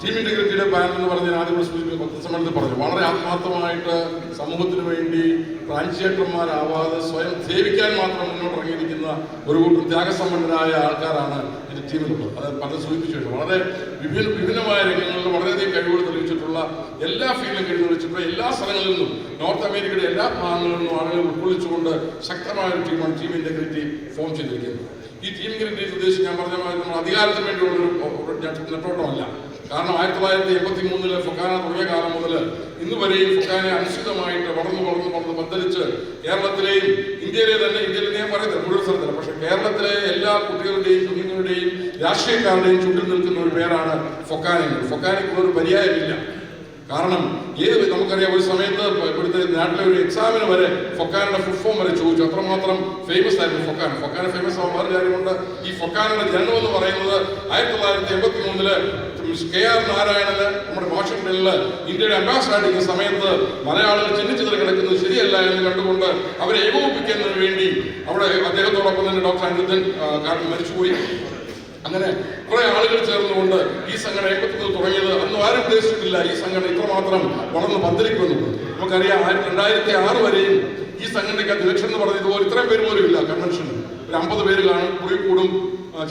Team ഇന്റഗ്രിറ്റിയുടെ plan എന്ന് പറഞ്ഞ ആദ്യം പത്രസമ്മേളനത്തിൽ പറഞ്ഞു, വളരെ ആത്മാർത്ഥമായിട്ട് സമൂഹത്തിന് വേണ്ടി ട്രാൻസ്ജെൻഡർമാരാവാതെ സ്വയം സേവിക്കാൻ മാത്രം മുന്നോട്ടിറങ്ങിയിരിക്കുന്ന ഒരു കൂട്ടം ത്യാഗസമ്പന്നരായ ആൾക്കാരാണ് എൻ്റെ ടീമിലുള്ളത്. അത് പലരും സൂചിപ്പിച്ചിട്ടുണ്ട്. വളരെ വിഭിന്നമായ രംഗങ്ങളിൽ വളരെയധികം കഴിവുകൾ തെളിയിച്ചിട്ടുള്ള, എല്ലാ ഫീൽഡിലും കഴിവ് തെളിയിച്ചിട്ടുള്ള, എല്ലാ സ്ഥലങ്ങളിൽ നിന്നും നോർത്ത് അമേരിക്കയുടെ എല്ലാ ഭാഗങ്ങളിൽ നിന്നും ആളുകൾ ഉൾക്കൊള്ളിച്ചുകൊണ്ട് ശക്തമായ ഒരു ടീമാണ് ടീം ഇന്റഗ്രിറ്റി ഫോം ചെയ്തിരിക്കുന്നത്. ഈ ടീം ഇന്റഗ്രിറ്റി ഉദ്ദേശിച്ച് ഞാൻ പറഞ്ഞ നമ്മൾ അധികാരത്തിന് വേണ്ടിയുള്ളൊരു നെട്ടോട്ടമല്ല. കാരണം 1983 ഫൊക്കാന തുടങ്ങിയ കാലം മുതൽ ഇന്ന് വരെയും ഫൊക്കാനെ അനുസൃതമായിട്ട് വളർന്ന് പന്തലിച്ച് കേരളത്തിലെയും ഇന്ത്യയിലെ ഞാൻ പറയുന്നത് മുഴുവൻ സ്ഥലത്തില്ല, പക്ഷെ കേരളത്തിലെ എല്ലാ കുട്ടികളുടെയും കുഞ്ഞുങ്ങളുടെയും രാഷ്ട്രീയക്കാരുടെയും ചുണ്ടിൽ നിൽക്കുന്ന ഒരു പേരാണ് ഫൊക്കാന. ഫൊക്കാനയ്ക്കുള്ളൊരു പര്യായമില്ല. കാരണം നമുക്കറിയാം, ഒരു സമയത്ത് ഇവിടുത്തെ നാട്ടിലെ ഒരു എക്സാമിന് വരെ ഫൊക്കാനയുടെ ഫുൾ ഫോം വരെ ചോദിച്ചു. അത്രമാത്രം ഫേമസ് ആയിരുന്നു ഫൊക്കാന ഫേമസ് ആവാൻ വേറെ കാര്യമുണ്ട്. ഈ ഫൊക്കാനയുടെ ജനനം എന്ന് പറയുന്നത് 1983 KR നാരായണന് നമ്മുടെ വാഷിംഗ്ടണിൽ ഇന്ത്യയുടെ അംബാസഡർ ആയിരിക്കുന്ന സമയത്ത് മലയാളികൾ ചിന്തിച്ചതിൽ കിടക്കുന്നത് ശരിയല്ല എന്ന് കണ്ടുകൊണ്ട് അവരെ ഏകോപിപ്പിക്കുന്നതിന് വേണ്ടി അവിടെ അദ്ദേഹത്തോടൊപ്പം തന്നെ ഡോക്ടർ അനിരുദ്ധൻ കാട്ടിൽ മരിച്ചുപോയി. അങ്ങനെ കുറെ ആളുകൾ ചേർന്നുകൊണ്ട് ഈ സംഘടന 1983 തുടങ്ങിയത് അന്ന് ആരും ഉദ്ദേശിച്ചിട്ടില്ല ഈ സംഘടന ഇത്രമാത്രം വളർന്ന് പന്തലിക്കുന്നുണ്ട്. നമുക്കറിയാം 2006 വരെയും ഈ സംഘടനയ്ക്ക് ഇലക്ഷൻ എന്ന് പറഞ്ഞത് ഇതുപോലെ ഇത്രയും പേര് പോലും ഇല്ല. കൺവെൻഷൻ ഒരു 50 പേര് കാണും, കുറിക്കൂടും,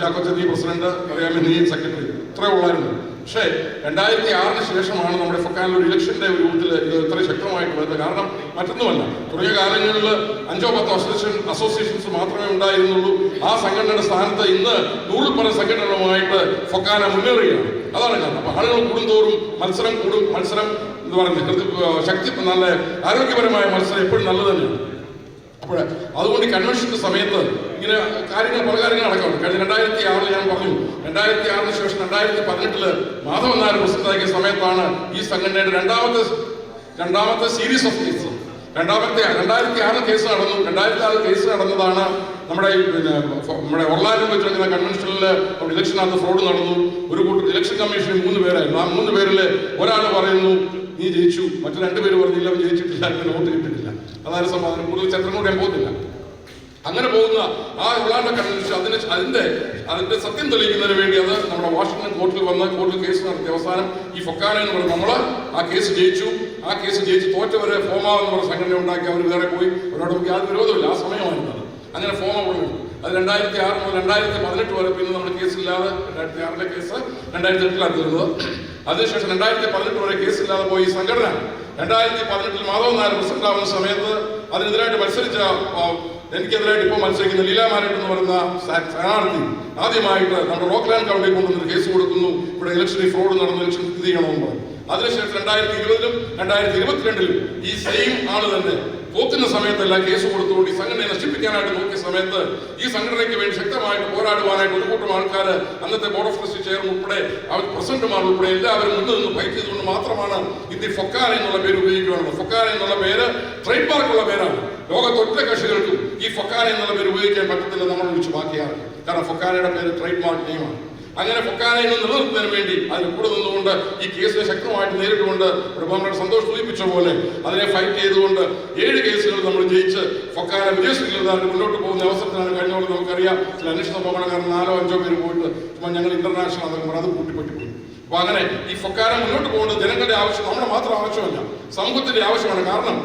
ചാക്കോച്ചി പ്രസിഡന്റ്, അറിയാമെന്ന് സെക്രട്ടറി, ഇത്രേ ഉള്ളായിരുന്നു. പക്ഷേ 2006 ശേഷമാണ് നമ്മുടെ ഫൊക്കാനിൽ ഒരു ഇലക്ഷന്റെ ഒരു യൂത്തിൽ ഇത് ഇത്ര ശക്തമായിട്ട് വരുന്നത്. കാരണം മറ്റൊന്നുമല്ല, തുടങ്ങിയ കാലങ്ങളിൽ 5-10 അസോസിയേഷൻസ് മാത്രമേ ഉണ്ടായിരുന്നുള്ളൂ. ആ സംഘടനയുടെ സ്ഥാനത്ത് ഇന്ന് 100 പല സംഘടനകളുമായിട്ട് ഫൊക്കാന മുന്നേറുകയാണ്. അതാണ് കാരണം. അപ്പൊ ആളുകൾ കൂടുന്തോറും മത്സരം കൂടും. മത്സരം എന്ന് പറയുന്നത് ശക്തി, നല്ല ആരോഗ്യപരമായ മത്സരം എപ്പോഴും നല്ലത് തന്നെയാണ്. അപ്പോൾ അതുകൊണ്ട് ഈ കൺവെൻഷന്റെ സമയത്ത് ഇങ്ങനെ പല കാര്യങ്ങൾ നടക്കുന്നുണ്ട്. കഴിഞ്ഞ 2006 ഞാൻ പറഞ്ഞു, 2006 ശേഷം 2018 മാധവൻ നായർ പ്രസിഡന്റാക്കിയ സമയത്താണ് ഈ സംഘടനയുടെ രണ്ടാമത്തെ സീരീസ് ഓഫ് കേസ്. 2006 കേസ് നടന്നു. 2006 കേസ് നടന്നതാണ് നമ്മുടെ ഒർലാൻഡോയിൽ വെച്ച് നടക്കുന്ന കൺവെൻഷനിൽ ഇലക്ഷനകത്ത് ഫ്രോഡ് നടന്നു. ഒരു കൂട്ടം ഇലക്ഷൻ കമ്മീഷൻ 3 പേരായിരുന്നു. ആ 3 പേരിൽ ഒരാൾ പറയുന്നു നീ ജയിച്ചു, മറ്റു 2 പേര് പറഞ്ഞില്ല ജയിച്ചിട്ടില്ല, വോട്ട് കിട്ടിയിട്ടില്ല. അതായത് സമാധാനം. കൂടുതൽ ചരിത്രം കൂടെ ഞാൻ പോകുന്നില്ല. അങ്ങനെ പോകുന്ന ആ ഒർലാൻഡോ കൺവെൻഷൻ അതിന്റെ സത്യം തെളിയിക്കുന്നതിന് വേണ്ടി അത് നമ്മുടെ വാഷിംഗ്ടൺ കോർട്ടിൽ കേസ് നടത്തി അവസാനം ഈ ഫൊക്കാന എന്ന് പറഞ്ഞ് നമ്മൾ ആ കേസ് ജയിച്ചു. ആ കേസ് ജയിച്ച് തോറ്റവരെ ഫോമ എന്ന് പറഞ്ഞ സംഘടന ഉണ്ടാക്കി അവർ വേറെ പോയി. അവരോട് നമുക്ക് യാതൊരു വിരോധമില്ല. ആ സമയമായിരുന്നത്. അങ്ങനെ ഫോമ കൊണ്ടു. അത് 2006 മുതൽ 2018 വരെ. പിന്നെ നമ്മുടെ കേസില്ലാതെ 2006 കേസ് 2008 തീർന്നത്. അതിനുശേഷം 2018 വരെ കേസില്ലാതെ പോയി ഈ സംഘടന 2018 മാധവൻ നായർ പ്രസിഡന്റ് ആവുന്ന സമയത്ത് അതിനെതിരായിട്ട് മത്സരിച്ച എനിക്കെതിരായിട്ട് ഇപ്പോൾ മത്സരിക്കുന്ന ലീലാമാരട്ട് എന്ന് പറയുന്ന സ്ഥാനാർത്ഥി ആദ്യമായിട്ട് നമ്മുടെ റോക്ക്ലാൻഡ് കൗണ്ടിയിൽ കൊണ്ടുവന്നൊരു കേസ് കൊടുക്കുന്നു. ഇവിടെ ഇലക്ഷനിൽ ഫ്രോഡ് നടന്ന ഇലക്ഷൻ സ്ഥിതി ചെയ്യണമെന്ന് പറഞ്ഞു. അതിനുശേഷം 2020 2022 ഈ സെയിം ആള് തന്നെ പോക്കുന്ന സമയത്തെല്ലാം കേസ് കൊടുത്തുകൊണ്ട് ഈ സംഘടനയെ നശിപ്പിക്കാനായിട്ട് നോക്കിയ സമയത്ത് ഈ സംഘടനയ്ക്ക് വേണ്ടി ശക്തമായിട്ട് പോരാടുവാനായിട്ട് ഒരു കൂട്ടം ആൾക്കാർ അന്നത്തെ ബോർഡ് ഓഫ് ട്രസ്റ്റി ചെയർ ഉൾപ്പെടെ അവർ പ്രസിഡന്റുമാർ ഉൾപ്പെടെ എല്ലാവരും മുന്നിൽ നിന്ന് ഫൈറ്റ് ചെയ്തുകൊണ്ട് മാത്രമാണ് ഇന്ന് ഫൊക്കാന എന്നുള്ള പേര് ഉപയോഗിക്കുകയാണുള്ളത്. ഫൊക്കാന എന്നുള്ള പേര് ട്രേഡ് മാർക്കുള്ള പേരാണ്. ലോകത്തൊറ്റ കക്ഷികൾക്കും ഈ ഫൊക്കാന എന്നുള്ള പേര് ഉപയോഗിക്കാൻ പറ്റത്തില്ല നമ്മൾ ഒഴിച്ച് ബാക്കിയാണ്. കാരണം ഫൊക്കാനയുടെ പേര് ട്രേഡ് മാർക്ക് നെയിമാണ്. അങ്ങനെ ഫൊക്കാനയിൽ നിലനിർത്തുന്നതിന് വേണ്ടി അതിന് കൂടെ നിന്നുകൊണ്ട് ഈ കേസിനെ ശക്തമായിട്ട് നേരിട്ടുകൊണ്ട് നമ്മുടെ സന്തോഷം സൂചിപ്പിച്ച പോലെ അതിനെ ഫൈറ്റ് ചെയ്തുകൊണ്ട് 7 കേസുകൾ നമ്മൾ ജയിച്ച് ഫൊക്കാന വിദേശത്തിലെത്താണ്ട് മുന്നോട്ട് പോകുന്ന അവസരത്തിലാണ് കഴിഞ്ഞോളം നമുക്കറിയാം. ചില അന്വേഷണ പോകണക്കാരൻ 4-5 പേര് പോയിട്ട് ഞങ്ങൾ ഇന്റർനാഷണൽ അതൊക്കെ അത് കൂട്ടിപ്പറ്റിപ്പോയി. അപ്പൊ അങ്ങനെ ഈ ഫൊക്കാന മുന്നോട്ട് പോകുന്നത് ജനങ്ങളുടെ ആവശ്യം, നമ്മുടെ മാത്രം ആവശ്യമല്ല, സമൂഹത്തിന്റെ ആവശ്യമാണ്. കാരണം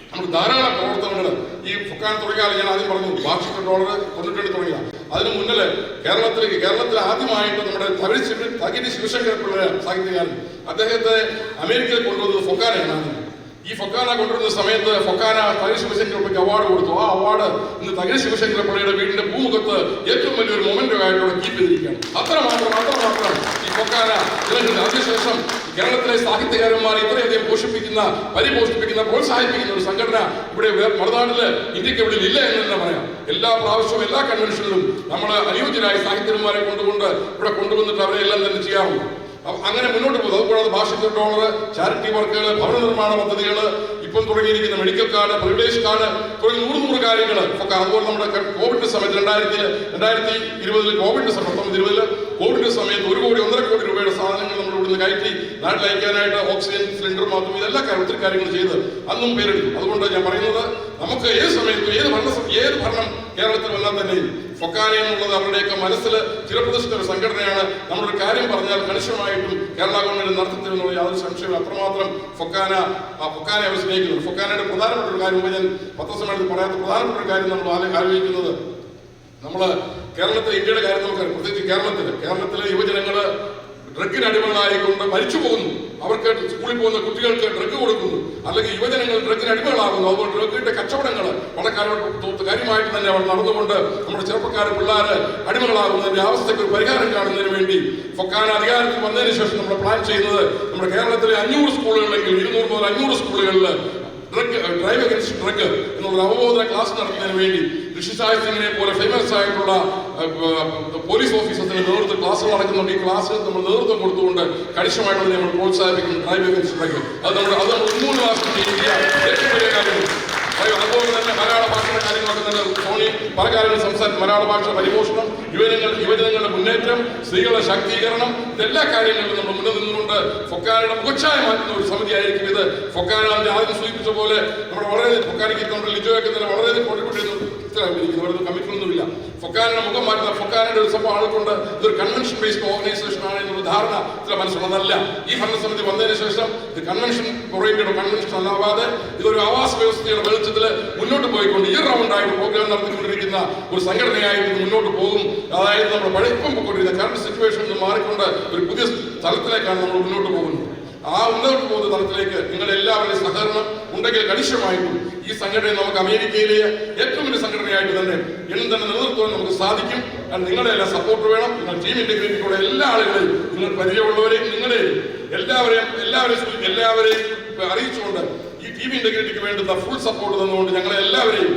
നമ്മൾ ധാരാളം പ്രവർത്തനങ്ങൾ ഈ ഫൊക്കാന തുടങ്ങിയാൽ ഞാൻ ആദ്യം പറഞ്ഞു $1,00,000 കൊണ്ടിട്ടുണ്ട് തുടങ്ങിയ. അതിന് മുന്നിൽ കേരളത്തിൽ ആദ്യമായിട്ട് നമ്മുടെ തകിരി ശിവശങ്കർ പിള്ള സാഹിത്യകാരൻ അദ്ദേഹത്തെ അമേരിക്കയിൽ കൊണ്ടുവന്നത് ഫൊക്കാനയാണ്. ഈ ഫൊക്കാന കൊണ്ടുവരുന്ന സമയത്ത് ഫൊക്കാന തകിരി ശിവശങ്കർ പിള്ളയ്ക്ക് അവാർഡ് കൊടുത്തു. ആ അവാർഡ് ഇന്ന് തകിരി ശിവശങ്കർ പിള്ളയുടെ വീടിന്റെ ഭൂമുഖത്ത് ഏറ്റവും വലിയൊരു മൊമെന്റോ ആയിട്ട് കീപ്പ് ചെയ്തിരിക്കുകയാണ്. അത്രമാത്രം ഈ ഫൊക്കാന. അതിനുശേഷം കേരളത്തിലെ സാഹിത്യകാരന്മാർ ഇത്രയധികം പരിപോഷിപ്പിക്കുന്ന പ്രോത്സാഹിപ്പിക്കുന്ന ഒരു സംഘടന ഇവിടെ മറുനാട്ടില് ഇന്ത്യക്ക് ഇവിടെ ഇല്ല എന്ന് തന്നെ പറയാം. എല്ലാ പ്രാവശ്യവും എല്ലാ കൺവെൻഷനിലും നമ്മൾ അനുയോജ്യരായ സാഹിത്യന്മാരെ ഇവിടെ കൊണ്ടുവന്നിട്ട് അവരെല്ലാം തന്നെ ചെയ്യാറുണ്ട്. അങ്ങനെ മുന്നോട്ട് പോകുന്നത്. അതുകൂടാതെ $1,00,000 ചാരിറ്റി വർക്കുകൾ, ഭവന നിർമ്മാണ പദ്ധതികൾ, ഇപ്പം തുടങ്ങിയിരിക്കുന്ന മെഡിക്കൽ കാർഡ്, പ്രിവിലേജ് കാർഡ് തുടങ്ങി 100 കാര്യങ്ങൾ ഒക്കെ. അതുപോലെ നമ്മുടെ കോവിഡിന്റെ സമയത്ത് 2020 കോവിഡിന്റെ സമയത്ത് 1 കോടി 1.5 കോടി രൂപയുടെ സാധനങ്ങൾ നമ്മൾ ഇവിടുന്ന് കയറ്റി നാട്ടിൽ അയക്കാനായിട്ട് ഓക്സിജൻ സിലിണ്ടർ മാത്രം ഇതെല്ലാം ഒത്തിരി കാര്യങ്ങൾ ചെയ്ത് അന്നും പേരെടുത്തു. അതുകൊണ്ട് ഞാൻ പറയുന്നത് നമുക്ക് ഏത് സമയത്തും ഏത് ഭരണം കേരളത്തിൽ വന്നാൽ തന്നെയും ഫൊക്കാന എന്നുള്ളത് അവരുടെയൊക്കെ മനസ്സിൽ ചിരപ്രതിഷ്ഠിച്ച ഒരു സംഘടനയാണ്. നമ്മളൊരു കാര്യം പറഞ്ഞാൽ കണിശമായിട്ടും കേരള ഗവൺമെന്റ് നടത്തിത്തരുന്നുള്ള യാതൊരു സംശയവും. അത്രമാത്രം ഫൊക്കാനെ അവർ സ്നേഹിക്കുന്നു. ഫൊക്കാനയുടെ പ്രധാനപ്പെട്ട ഒരു കാര്യം ഞാൻ പത്രസമ്മേളനത്തിൽ പറയാത്ത പ്രധാനപ്പെട്ട ഒരു കാര്യം നമ്മൾ ആലോചിക്കുന്നത്, നമ്മള് കേരളത്തിലെ ഇന്ത്യയുടെ കാര്യം നമുക്കറിയാം. പ്രത്യേകിച്ച് കേരളത്തിലെ യുവജനങ്ങള് ഡ്രഗിന് അടിമകളായിക്കൊണ്ട് മരിച്ചു പോകുന്നു. അവർക്ക് സ്കൂളിൽ പോകുന്ന കുട്ടികൾക്ക് ഡ്രഗ് കൊടുക്കുന്നു, അല്ലെങ്കിൽ യുവജനങ്ങൾ ഡ്രഗിന് അടിമകളാകുന്നു. അതുപോലെ ഡ്രഗിന്റെ കച്ചവടങ്ങൾ വളരെ കാര്യമായിട്ട് തന്നെ അവിടെ നടന്നുകൊണ്ട് നമ്മുടെ ചെറുപ്പക്കാർ പിള്ളേര് അടിമകളാകുന്നതിന്റെ അവസ്ഥയ്ക്ക് ഒരു പരിഹാരം കാണുന്നതിന് വേണ്ടി ഫൊക്കാന അധികാരത്തിൽ വന്നതിന് ശേഷം നമ്മൾ പ്ലാൻ ചെയ്യുന്നത്, നമ്മുടെ കേരളത്തിലെ 500 സ്കൂളുകളിലെങ്കിൽ 200 മുതൽ 500 സ്കൂളുകളിൽ ഡ്രൈവ് അഗൻസ്റ്റ് ഡ്രഗ് എന്നുള്ള അവബോധന ക്ലാസ് നടത്തുന്നതിന് വേണ്ടി ഋഷിസായ് സിംഗിനെ പോലെ ഫേമസ് ആയിട്ടുള്ള പോലീസ് ഓഫീസേഴ്സിന്റെ നേതൃത്വത്തിൽ ക്ലാസ് നടക്കുന്നുണ്ട്. ഈ ക്ലാസ് നമ്മൾ നേതൃത്വം കൊടുത്തുകൊണ്ട് കണിശമായിട്ട് നമ്മൾ പ്രോത്സാഹിപ്പിക്കുന്നു ഡ്രൈവ് അഗൻസ്റ്റ് ഡ്രഗ്. അത് നമ്മൾ 3 ക്ലാസ് ചെയ്യുക ഏറ്റവും വലിയ കാര്യമാണ്. അതുപോലെ തന്നെ മലയാള ഭാഷയുടെ കാര്യങ്ങളൊക്കെ തന്നെ സോണി പല കാര്യങ്ങളും സംസാരിക്കും. മലയാള ഭാഷ പരിപോഷണം, യുവജനങ്ങളുടെ മുന്നേറ്റം, സ്ത്രീകളുടെ ശാക്തീകരണം, ഇതെല്ലാ കാര്യങ്ങളിലും നമ്മൾ മുന്നിൽ നിന്നുകൊണ്ട് ഫൊക്കാനയുടെ മുഖച്ഛായ മാറ്റുന്ന ഒരു സമിതി ആയിരിക്കും ഇത്. ഫൊക്കാന ആദ്യം സൂചിപ്പിച്ച പോലെ നമ്മുടെ വളരെ ഫൊക്കാനയ്ക്ക് നമ്മുടെ ലിജോയൊക്കെ തന്നെ വളരെ കോൺട്രിബ്യൂട്ട് ചെയ്യുന്നു. കമ്മിറ്റ്മെന്റ് ഒന്നുമില്ല. ഫൊക്കാനയുടെ മുഖം മാറ്റുന്ന ഫൊക്കാനയുടെ ഒരു സംഭവം ആൾക്കൊണ്ട് ഇതൊരു കൺവെൻഷൻ ബേസ്ഡ് ഓർഗനൈസേഷൻ ആണ് എന്നൊരു ധാരണ ചില മനസ്സിലുള്ളതല്ല. ഈ ഭരണസമിതി വന്നതിന് ശേഷം ഇത് കൺവെൻഷൻ ഓറിയന്റഡ് കൺവെൻഷൻ അല്ലാതെ ഇതൊരു ആവാസ വ്യവസ്ഥയുടെ വെളിച്ചത്തിൽ മുന്നോട്ട് പോയിക്കൊണ്ട് ഈ റൗണ്ടായിട്ട് പ്രോഗ്രാം നടത്തിക്കൊണ്ടിരിക്കുന്ന ഒരു സംഘടനയായിട്ട് മുന്നോട്ട് പോകും. അതായത് നമ്മൾ പഴക്കം പോയിക്കൊണ്ടിരിക്കുന്ന കറണ്ട് സിറ്റുവേഷൻ മാറിക്കൊണ്ട് ഒരു പുതിയ തലത്തിലേക്കാണ് നമ്മൾ മുന്നോട്ട് പോകുന്നത്. ആ മുന്നോട്ട് പോകുന്ന തലത്തിലേക്ക് നിങ്ങളെല്ലാവരുടെയും സഹകരണം ഉണ്ടെങ്കിൽ കണിശമായിട്ടും ഈ സംഘടന നമുക്ക് അമേരിക്കയിലെ ഏറ്റവും വലിയ സംഘടനയായിട്ട് തന്നെ എന്നും തന്നെ നിലനിർത്തുവാൻ നമുക്ക് സാധിക്കും. നിങ്ങളുടെ എല്ലാ സപ്പോർട്ട് വേണം. നിങ്ങൾ ടീം ഇന്റഗ്രിറ്റിയുടെ എല്ലാ ആളുകളെയും, നിങ്ങൾ പരിചയമുള്ളവരെയും എല്ലാവരെയും അറിയിച്ചുകൊണ്ട് ഈ ടീം ഇന്റഗ്രിറ്റിക്ക് വേണ്ടുന്ന ഫുൾ സപ്പോർട്ട് തന്നുകൊണ്ട് എല്ലാവരും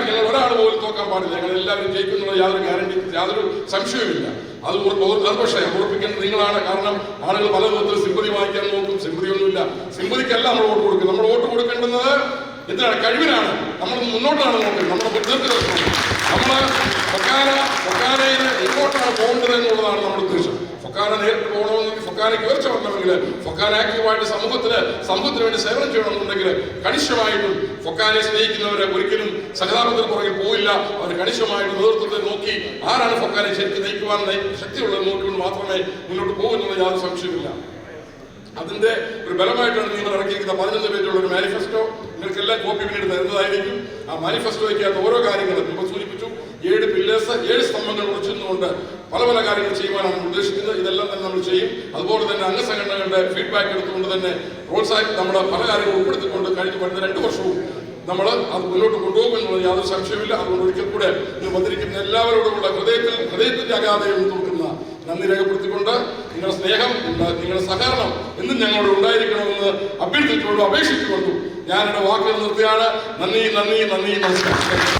ഞങ്ങൾ ഒരാൾ പോലും തോക്കാൻ പാടില്ല. ഞങ്ങൾ എല്ലാവരും ജയിക്കുന്നുള്ള യാതൊരു ഗ്യാരണ്ടി, യാതൊരു സംശയവുമില്ല. അത് പക്ഷേ ഉറപ്പിക്കേണ്ടത് നിങ്ങളാണ്. കാരണം ആളുകൾ പല വിധത്തിൽ സിമ്പതി വാങ്ങിക്കാൻ നോക്കും. സിമ്പതിയൊന്നുമില്ല. സിമ്പതിക്കല്ല നമ്മൾ വോട്ട് കൊടുക്കുന്നത്. നമ്മൾ വോട്ട് കൊടുക്കേണ്ടുന്നത് എന്തിനാണ്? കഴിവിനാണ്. നമ്മൾ മുന്നോട്ടാണ് നോക്കുന്നത്. നമ്മുടെ ബുദ്ധിമുട്ടുകൾ നമ്മൾ ഫൊക്കാനയിൽ എങ്ങോട്ടാണ് പോകേണ്ടത് എന്നുള്ളതാണ് നമ്മുടെ ഉദ്ദേശം. ഫൊക്കാന നേരിട്ട് പോകണമെങ്കിൽ, ഫൊക്കാനയ്ക്ക് ഉയർച്ച വരണമെങ്കിൽ, ഫൊക്കാന ആക്റ്റീവായിട്ട് സമൂഹത്തിന് വേണ്ടി സേവനം ചെയ്യണമെന്നുണ്ടെങ്കിൽ കണിശമായിട്ടും ഫൊക്കാനെ സ്നേഹിക്കുന്നവരെ ഒരിക്കലും സഹതാപത്തിന് പുറകിൽ പോയില്ല. അവർ കണിശമായിട്ട് നേതൃത്വത്തെ നോക്കി ആരാണ് ഫൊക്കാനെ ശരിക്കും നയിക്കുവാൻ ശക്തിയുള്ളത് നോക്കിക്കൊണ്ട് മാത്രമേ മുന്നോട്ട് പോകുന്നത് യാതൊരു സംശയമില്ല. അതിന്റെ ഒരു ബലമായിട്ടാണ് നിങ്ങൾ ഇറക്കിയിരിക്കുന്ന 11 പേജുള്ള ഒരു മാനിഫെസ്റ്റോ. നിങ്ങൾക്കെല്ലാം കോപ്പി പിന്നീട് തരുന്നതായിരിക്കും. ആ മാനിഫെസ്റ്റോയ്ക്കകത്ത് ഓരോ കാര്യങ്ങളും ഇപ്പോൾ സൂചിപ്പിച്ചു. 7 പില്ലേഴ്സ്, 7 സ്തംഭങ്ങൾ ഉറച്ചുകൊണ്ട് പല കാര്യങ്ങൾ ചെയ്യുവാനാണ് നമ്മൾ ഉദ്ദേശിക്കുന്നത്. ഇതെല്ലാം തന്നെ നമ്മൾ ചെയ്യും. അതുപോലെ തന്നെ അംഗസംഘടനകളുടെ ഫീഡ്ബാക്ക് എടുത്തുകൊണ്ട് തന്നെ നമ്മുടെ പല കാര്യങ്ങൾ ഉൾപ്പെടുത്തിക്കൊണ്ട് കഴിഞ്ഞ 2 വർഷവും നമ്മൾ അത് മുന്നോട്ട് കൊണ്ടുപോകുമെന്നുള്ള യാതൊരു സംശയമില്ല. അതുകൊണ്ട് ഒരിക്കൽ കൂടെ ഇത് വന്നിരിക്കുന്ന എല്ലാവരോടുമുള്ള ഹൃദയത്തിന്റെ അഗാധയും തോൽക്കുന്ന നന്ദി രേഖപ്പെടുത്തിക്കൊണ്ട് നിങ്ങളുടെ സ്നേഹം, നിങ്ങളുടെ സഹകരണം എന്നും ഞങ്ങളോട് ഉണ്ടായിരിക്കണമെന്ന് അഭ്യർത്ഥിച്ചുകൊണ്ടും അപേക്ഷിച്ചുകൊണ്ടും ഞാനെന്റെ വാക്കുകൾ നിർത്തിയാണ്. നന്ദി, നമസ്കാരം.